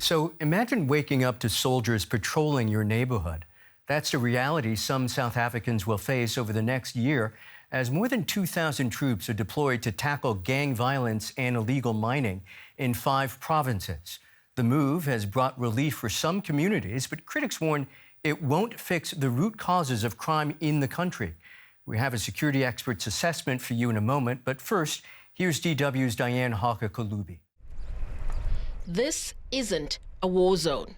So imagine waking up to soldiers patrolling your neighborhood. That's the reality some South Africans will face over the next year as more than 2,000 troops are deployed to tackle gang violence and illegal mining in 5 provinces. The move has brought relief for some communities, but critics warn it won't fix the root causes of crime in the country. We have a security expert's assessment for you in a moment, but first, here's DW's Diane Haka-Kalubi. This isn't a war zone.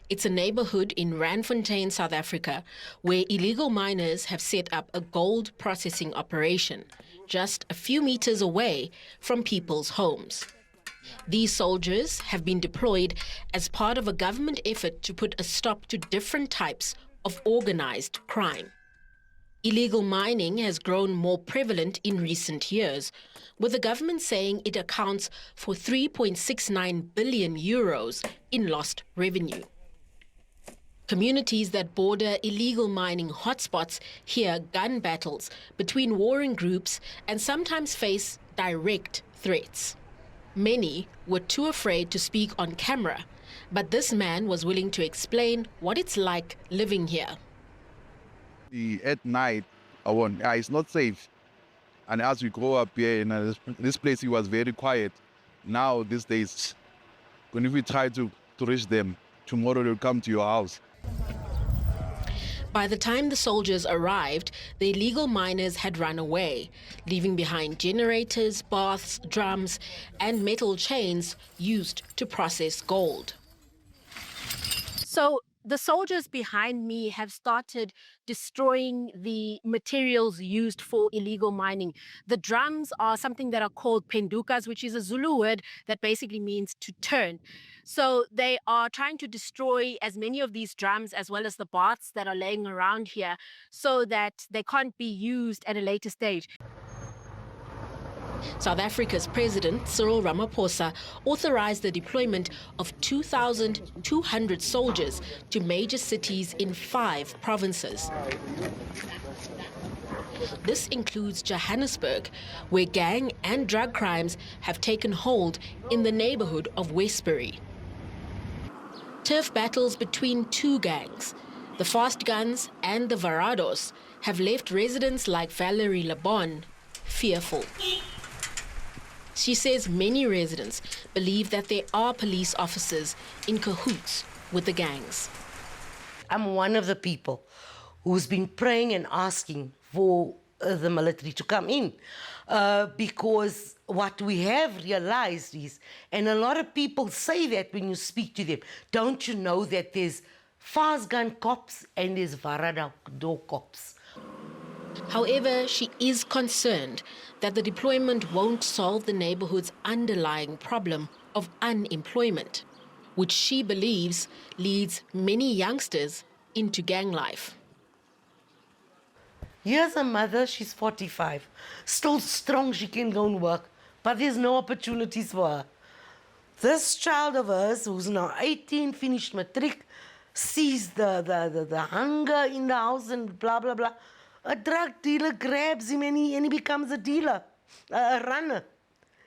It's a neighborhood in Randfontein, South Africa, where illegal miners have set up a gold processing operation just a few meters away from people's homes. These soldiers have been deployed as part of a government effort to put a stop to different types of organized crime. Illegal mining has grown more prevalent in recent years, with the government saying it accounts for 3.69 billion euros in lost revenue. Communities that border illegal mining hotspots hear gun battles between warring groups and sometimes face direct threats. Many were too afraid to speak on camera, but this man was willing to explain what it's like living here. At night, it's not safe. And as we grow up here in this place, it was very quiet. Now, these days, when we try to reach them, tomorrow they'll come to your house. By the time the soldiers arrived, the illegal miners had run away, leaving behind generators, baths, drums, and metal chains used to process gold. So the soldiers behind me have started destroying the materials used for illegal mining. The drums are something that are called pendukas, which is a Zulu word that basically means to turn. So they are trying to destroy as many of these drums as well as the baths that are laying around here so that they can't be used at a later stage. South Africa's President Cyril Ramaphosa authorized the deployment of 2,200 soldiers to major cities in 5 provinces. This includes Johannesburg, where gang and drug crimes have taken hold in the neighborhood of Westbury. Turf battles between 2 gangs, the Fast Guns and the Varados, have left residents like Valerie Lebon fearful. She says many residents believe that there are police officers in cahoots with the gangs. I'm one of the people who's been praying and asking for the military to come in because what we have realized is, and a lot of people say that when you speak to them, don't you know that there's fast gun cops and there's Varado cops? However, she is concerned that the deployment won't solve the neighborhood's underlying problem of unemployment, which she believes leads many youngsters into gang life. Here's a mother, she's 45, still strong, she can go and work, but there's no opportunities for her. This child of hers, who's now 18, finished matric, sees the hunger in the house and blah, blah, blah. A drug dealer grabs him and he becomes a dealer, a runner.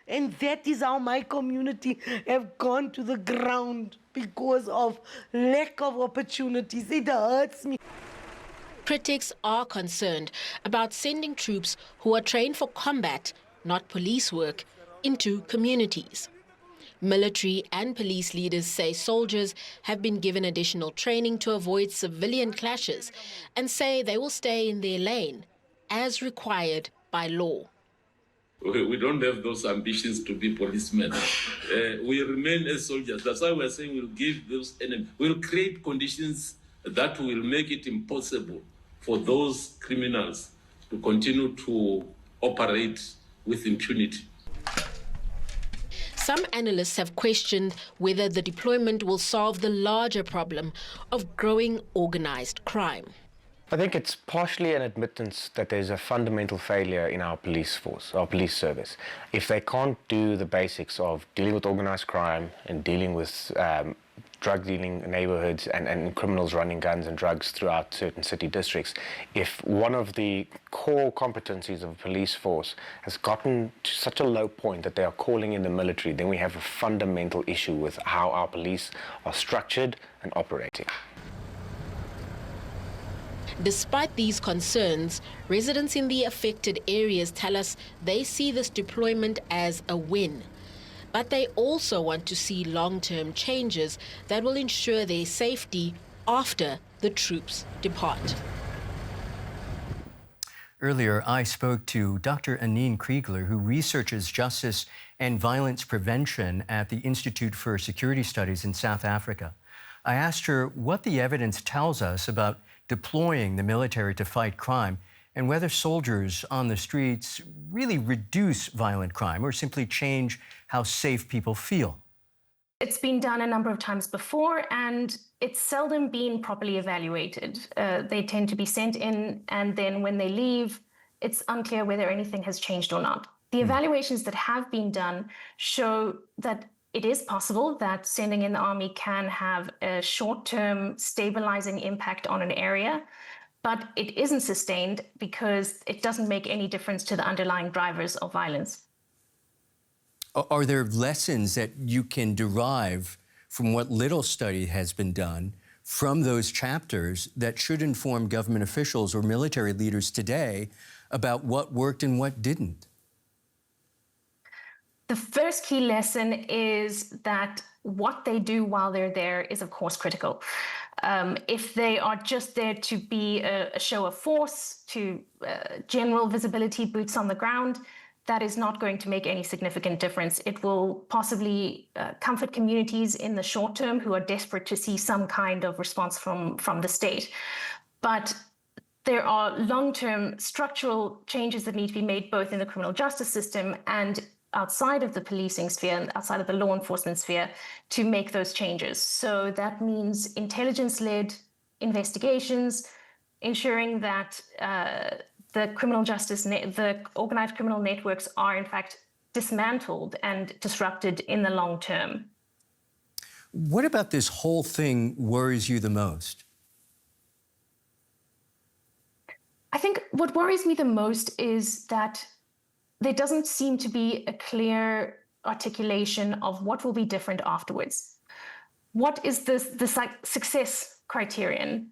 And that is how my community have gone to the ground because of lack of opportunities. It hurts me. Critics are concerned about sending troops who are trained for combat, not police work, into communities. Military and police leaders say soldiers have been given additional training to avoid civilian clashes and say they will stay in their lane as required by law. We don't have those ambitions to be policemen. We remain as soldiers. That's why we're saying we'll give those enemies, we'll create conditions that will make it impossible for those criminals to continue to operate with impunity. Some analysts have questioned whether the deployment will solve the larger problem of growing organized crime. I think it's partially an admittance that there's a fundamental failure in our police force, our police service. If they can't do the basics of dealing with organized crime and dealing with drug-dealing neighborhoods and criminals running guns and drugs throughout certain city districts, if one of the core competencies of a police force has gotten to such a low point that they are calling in the military, then we have a fundamental issue with how our police are structured and operating. Despite these concerns, residents in the affected areas tell us they see this deployment as a win. But they also want to see long-term changes that will ensure their safety after the troops depart. Earlier, I spoke to Dr. Anine Kriegler, who researches justice and violence prevention at the Institute for Security Studies in South Africa. I asked her what the evidence tells us about deploying the military to fight crime and whether soldiers on the streets really reduce violent crime or simply change how safe people feel. It's been done a number of times before, and it's seldom been properly evaluated. They tend to be sent in, and then when they leave, it's unclear whether anything has changed or not. The evaluations that have been done show that it is possible that sending in the army can have a short-term stabilizing impact on an area, but it isn't sustained because it doesn't make any difference to the underlying drivers of violence. Are there lessons that you can derive from what little study has been done from those chapters that should inform government officials or military leaders today about what worked and what didn't? The first key lesson is that what they do while they're there is, of course, critical. If they are just there to be a show of force, to general visibility, boots on the ground, that is not going to make any significant difference. It will possibly comfort communities in the short term who are desperate to see some kind of response from the state. But there are long-term structural changes that need to be made both in the criminal justice system and outside of the policing sphere and outside of the law enforcement sphere to make those changes. So that means intelligence-led investigations, ensuring that the criminal justice, the organized criminal networks are in fact dismantled and disrupted in the long term. What about this whole thing worries you the most? I think what worries me the most is that there doesn't seem to be a clear articulation of what will be different afterwards. What is the success criterion?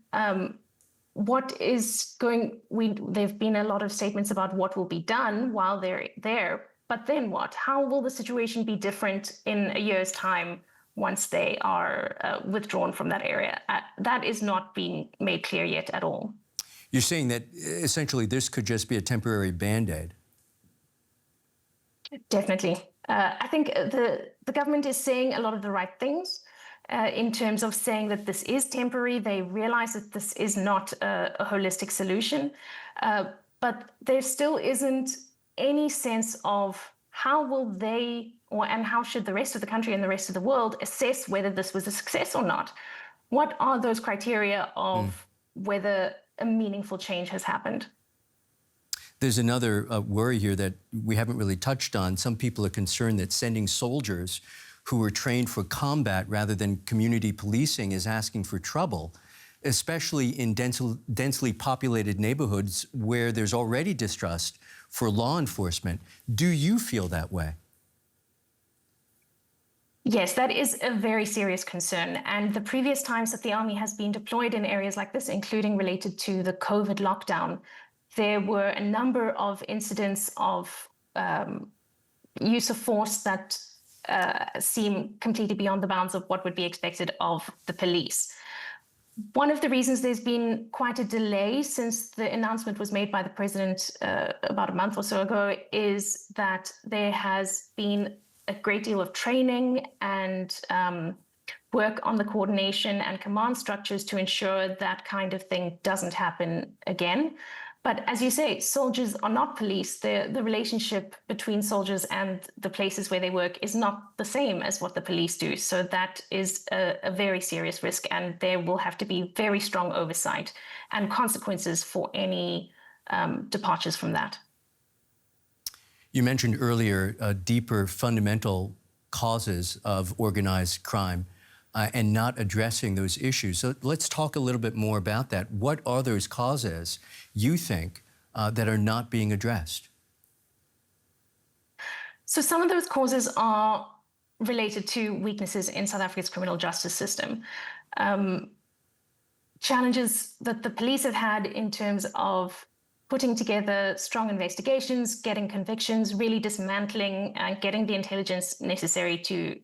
What is going, there've been a lot of statements about what will be done while they're there, but then what? How will the situation be different in a year's time once they are withdrawn from that area? That is not being made clear yet at all. You're saying that essentially this could just be a temporary Band-Aid? Definitely. I think the government is saying a lot of the right things in terms of saying that this is temporary. They realize that this is not a holistic solution, but there still isn't any sense of how will they and how should the rest of the country and the rest of the world assess whether this was a success or not? What are those criteria of whether a meaningful change has happened? There's another worry here that we haven't really touched on. Some people are concerned that sending soldiers who are trained for combat rather than community policing is asking for trouble, especially in densely populated neighborhoods where there's already distrust for law enforcement. Do you feel that way? Yes, that is a very serious concern. And the previous times that the army has been deployed in areas like this, including related to the COVID lockdown, there were a number of incidents of use of force that seem completely beyond the bounds of what would be expected of the police. One of the reasons there's been quite a delay since the announcement was made by the president about a month or so ago is that there has been a great deal of training and work on the coordination and command structures to ensure that kind of thing doesn't happen again. But as you say, soldiers are not police. The relationship between soldiers and the places where they work is not the same as what the police do. So that is a very serious risk, and there will have to be very strong oversight and consequences for any departures from that. You mentioned earlier deeper fundamental causes of organized crime. and not addressing those issues. So let's talk a little bit more about that. What are those causes you think that are not being addressed? So some of those causes are related to weaknesses in South Africa's criminal justice system. Challenges that the police have had in terms of putting together strong investigations, getting convictions, really dismantling and getting the intelligence necessary to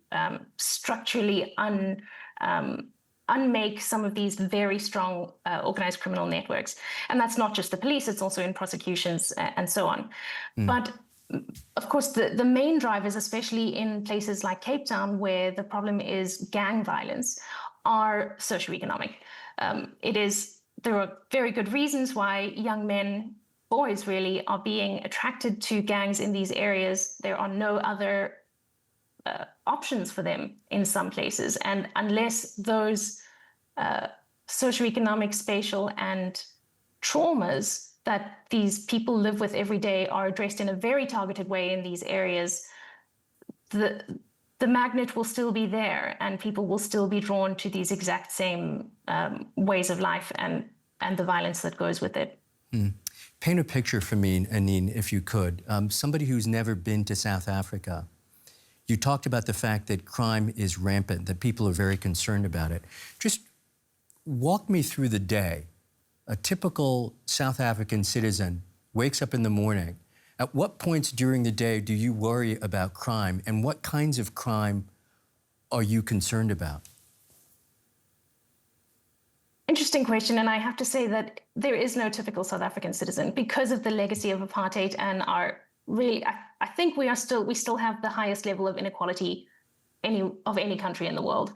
structurally unmake some of these very strong organized criminal networks. And that's not just the police, it's also in prosecutions and so on. But of course, the main drivers, especially in places like Cape Town, where the problem is gang violence, are socioeconomic. There are very good reasons why young men, boys really, are being attracted to gangs in these areas. There are no other options for them in some places. And unless those socioeconomic, spatial, and traumas that these people live with every day are addressed in a very targeted way in these areas, the magnet will still be there and people will still be drawn to these exact same ways of life and the violence that goes with it. Paint a picture for me, Anine, if you could. Somebody who's never been to South Africa. You talked about the fact that crime is rampant, that people are very concerned about it. Just walk me through the day. A typical South African citizen wakes up in the morning. At what points during the day do you worry about crime, and what kinds of crime are you concerned about? Interesting question, and I have to say that there is no typical South African citizen because of the legacy of apartheid and I think we still have the highest level of inequality of any country in the world.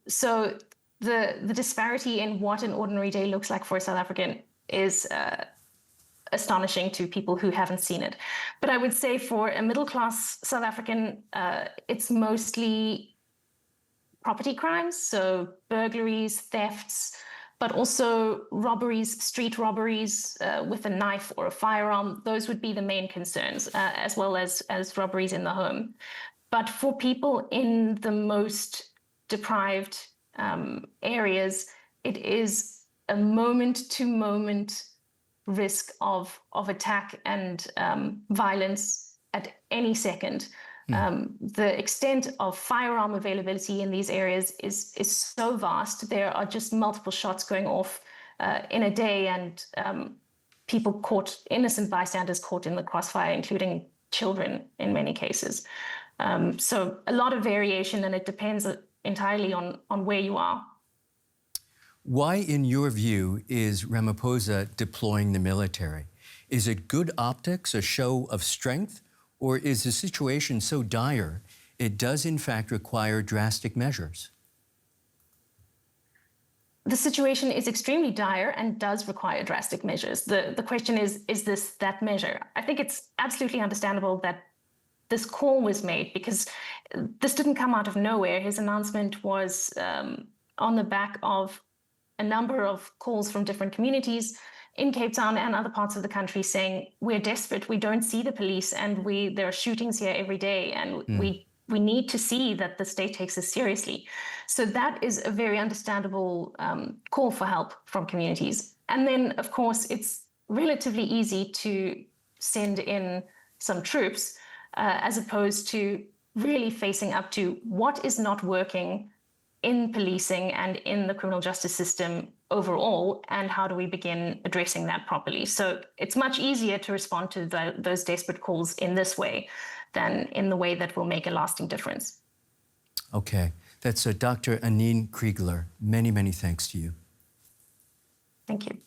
So the disparity in what an ordinary day looks like for a South African is astonishing to people who haven't seen it. But I would say for a middle-class South African, it's mostly property crimes, so burglaries, thefts, but also robberies, street robberies with a knife or a firearm. Those would be the main concerns, as well as robberies in the home. But for people in the most deprived areas, it is a moment-to-moment risk of attack and violence at any second. The extent of firearm availability in these areas is so vast. There are just multiple shots going off in a day, and people caught, innocent bystanders caught in the crossfire, including children in many cases. So a lot of variation, and it depends entirely on where you are. Why, in your view, is Ramaphosa deploying the military? Is it good optics, a show of strength, or is the situation so dire it does in fact require drastic measures? The situation is extremely dire and does require drastic measures. The question is this that measure? I think it's absolutely understandable that this call was made because this didn't come out of nowhere. His announcement was on the back of a number of calls from different communities in Cape Town and other parts of the country saying, we're desperate, we don't see the police, and there are shootings here every day, and we need to see that the state takes this seriously. So that is a very understandable call for help from communities. And then, of course, it's relatively easy to send in some troops as opposed to really facing up to what is not working in policing and in the criminal justice system overall, and how do we begin addressing that properly? So it's much easier to respond to those desperate calls in this way than in the way that will make a lasting difference. Okay, that's Dr. Anine Kriegler. Many, many thanks to you. Thank you.